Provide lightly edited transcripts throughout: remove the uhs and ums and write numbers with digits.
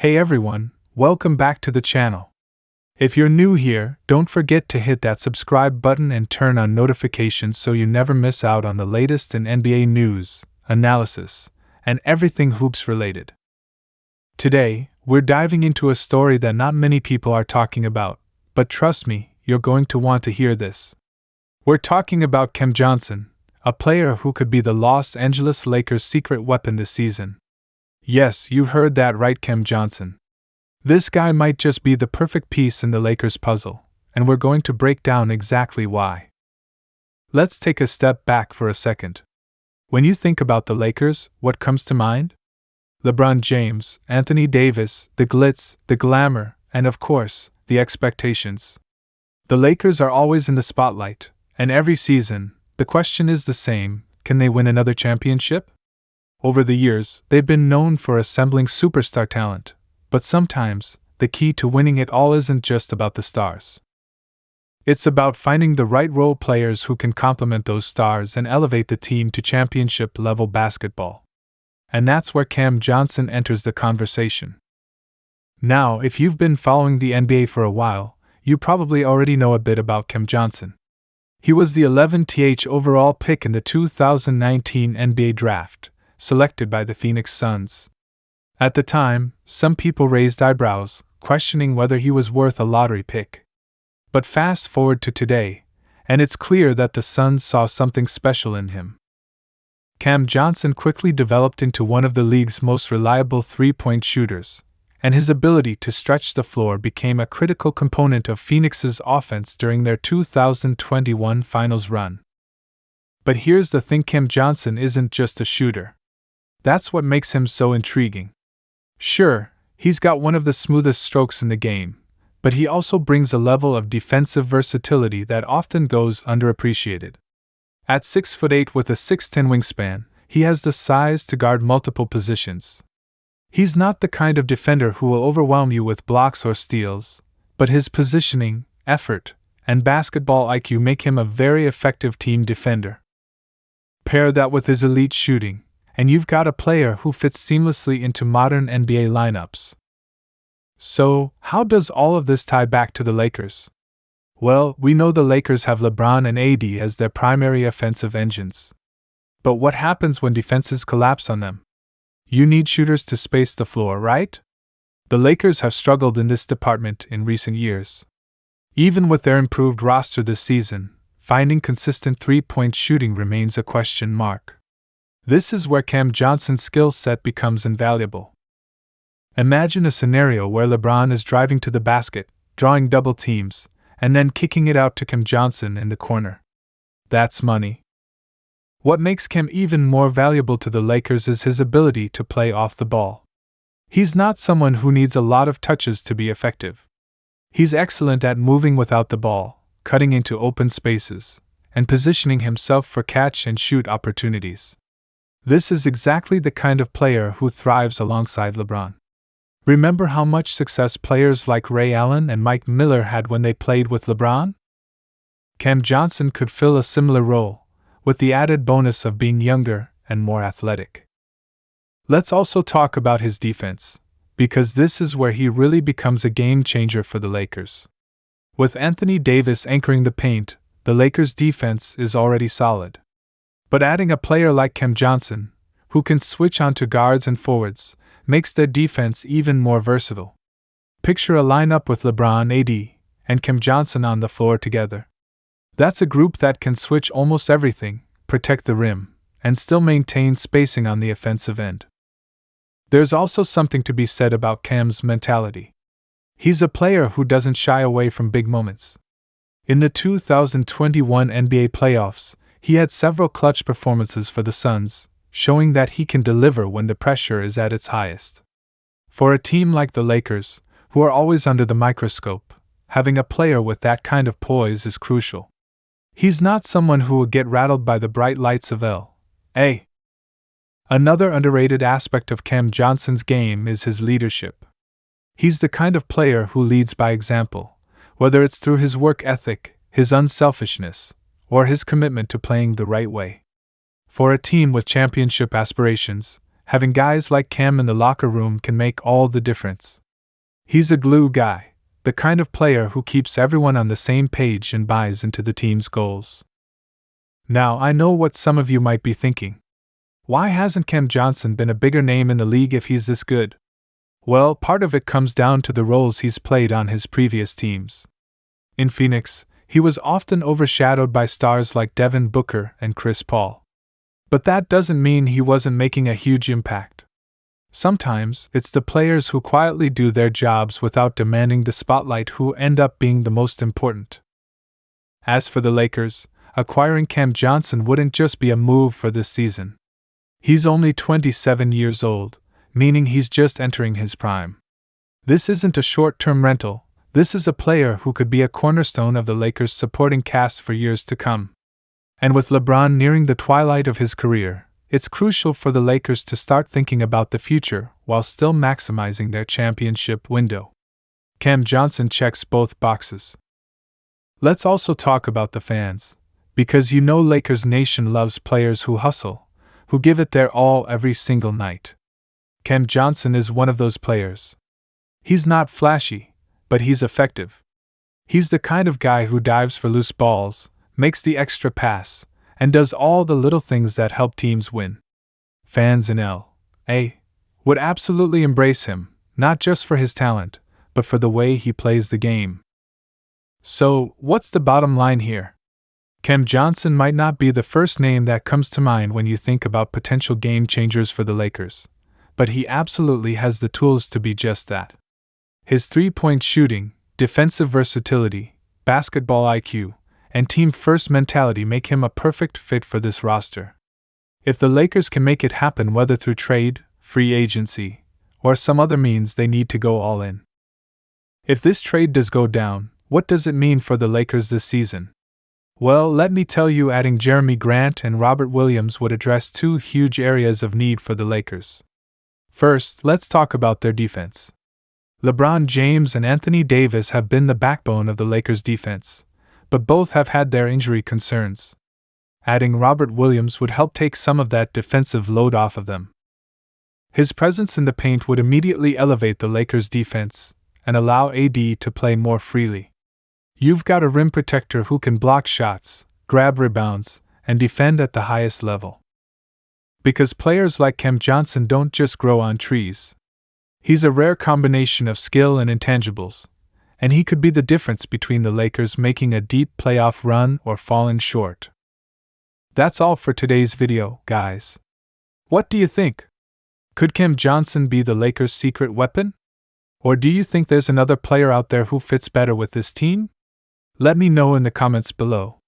Hey everyone, welcome back to the channel. If you're new here, don't forget to hit that subscribe button and turn on notifications so you never miss out on the latest in NBA news, analysis, and everything hoops related. Today, we're diving into a story that not many people are talking about, but trust me, you're going to want to hear this. We're talking about Cam Johnson, a player who could be the Los Angeles Lakers' secret weapon this season. Yes, you heard that right, Cam Johnson. This guy might just be the perfect piece in the Lakers' puzzle, and we're going to break down exactly why. Let's take a step back for a second. When you think about the Lakers, what comes to mind? LeBron James, Anthony Davis, the glitz, the glamour, and of course, the expectations. The Lakers are always in the spotlight, and every season, the question is the same: can they win another championship? Over the years, they've been known for assembling superstar talent, but sometimes, the key to winning it all isn't just about the stars. It's about finding the right role players who can complement those stars and elevate the team to championship-level basketball. And that's where Cam Johnson enters the conversation. Now, if you've been following the NBA for a while, you probably already know a bit about Cam Johnson. He was the 11th overall pick in the 2019 NBA Draft, selected by the Phoenix Suns. At the time, some people raised eyebrows, questioning whether he was worth a lottery pick. But fast forward to today, and it's clear that the Suns saw something special in him. Cam Johnson quickly developed into one of the league's most reliable three-point shooters, and his ability to stretch the floor became a critical component of Phoenix's offense during their 2021 Finals run. But here's the thing: Cam Johnson isn't just a shooter. That's what makes him so intriguing. Sure, he's got one of the smoothest strokes in the game, but he also brings a level of defensive versatility that often goes underappreciated. At 6'8" with a 6'10" wingspan, he has the size to guard multiple positions. He's not the kind of defender who will overwhelm you with blocks or steals, but his positioning, effort, and basketball IQ make him a very effective team defender. Pair that with his elite shooting, and you've got a player who fits seamlessly into modern NBA lineups. So, how does all of this tie back to the Lakers? Well, we know the Lakers have LeBron and AD as their primary offensive engines. But what happens when defenses collapse on them? You need shooters to space the floor, right? The Lakers have struggled in this department in recent years. Even with their improved roster this season, finding consistent three-point shooting remains a question mark. This is where Cam Johnson's skill set becomes invaluable. Imagine a scenario where LeBron is driving to the basket, drawing double teams, and then kicking it out to Cam Johnson in the corner. That's money. What makes Cam even more valuable to the Lakers is his ability to play off the ball. He's not someone who needs a lot of touches to be effective. He's excellent at moving without the ball, cutting into open spaces, and positioning himself for catch-and-shoot opportunities. This is exactly the kind of player who thrives alongside LeBron. Remember how much success players like Ray Allen and Mike Miller had when they played with LeBron? Cam Johnson could fill a similar role, with the added bonus of being younger and more athletic. Let's also talk about his defense, because this is where he really becomes a game changer for the Lakers. With Anthony Davis anchoring the paint, the Lakers' defense is already solid. But adding a player like Cam Johnson, who can switch onto guards and forwards, makes their defense even more versatile. Picture a lineup with LeBron, AD, and Cam Johnson on the floor together. That's a group that can switch almost everything, protect the rim, and still maintain spacing on the offensive end. There's also something to be said about Cam's mentality. He's a player who doesn't shy away from big moments. In the 2021 NBA playoffs, he had several clutch performances for the Suns, showing that he can deliver when the pressure is at its highest. For a team like the Lakers, who are always under the microscope, having a player with that kind of poise is crucial. He's not someone who will get rattled by the bright lights of L.A. Another underrated aspect of Cam Johnson's game is his leadership. He's the kind of player who leads by example, whether it's through his work ethic, his unselfishness, or his commitment to playing the right way. For a team with championship aspirations, having guys like Cam in the locker room can make all the difference. He's a glue guy, the kind of player who keeps everyone on the same page and buys into the team's goals. Now, I know what some of you might be thinking. Why hasn't Cam Johnson been a bigger name in the league if he's this good? Well, part of it comes down to the roles he's played on his previous teams. In Phoenix, he was often overshadowed by stars like Devin Booker and Chris Paul. But that doesn't mean he wasn't making a huge impact. Sometimes, it's the players who quietly do their jobs without demanding the spotlight who end up being the most important. As for the Lakers, acquiring Cam Johnson wouldn't just be a move for this season. He's only 27 years old, meaning he's just entering his prime. This isn't a short-term rental, this is a player who could be a cornerstone of the Lakers' supporting cast for years to come. And with LeBron nearing the twilight of his career, it's crucial for the Lakers to start thinking about the future while still maximizing their championship window. Cam Johnson checks both boxes. Let's also talk about the fans, because you know Lakers Nation loves players who hustle, who give it their all every single night. Cam Johnson is one of those players. He's not flashy, but he's effective. He's the kind of guy who dives for loose balls, makes the extra pass, and does all the little things that help teams win. Fans in L.A. would absolutely embrace him, not just for his talent, but for the way he plays the game. So, what's the bottom line here? Cam Johnson might not be the first name that comes to mind when you think about potential game changers for the Lakers, but he absolutely has the tools to be just that. His three-point shooting, defensive versatility, basketball IQ, and team-first mentality make him a perfect fit for this roster. If the Lakers can make it happen, whether through trade, free agency, or some other means, they need to go all in. If this trade does go down, what does it mean for the Lakers this season? Well, let me tell you, adding Jeremy Grant and Robert Williams would address two huge areas of need for the Lakers. First, let's talk about their defense. LeBron James and Anthony Davis have been the backbone of the Lakers' defense, but both have had their injury concerns. Adding Robert Williams would help take some of that defensive load off of them. His presence in the paint would immediately elevate the Lakers' defense and allow AD to play more freely. You've got a rim protector who can block shots, grab rebounds, and defend at the highest level. Because players like Cam Johnson don't just grow on trees. He's a rare combination of skill and intangibles, and he could be the difference between the Lakers making a deep playoff run or falling short. That's all for today's video, guys. What do you think? Could Cam Johnson be the Lakers' secret weapon? Or do you think there's another player out there who fits better with this team? Let me know in the comments below.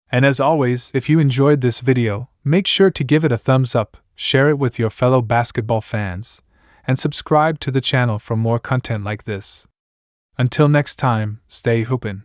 And as always, if you enjoyed this video, make sure to give it a thumbs up, share it with your fellow basketball fans, and subscribe to the channel for more content like this. Until next time, stay hoopin'.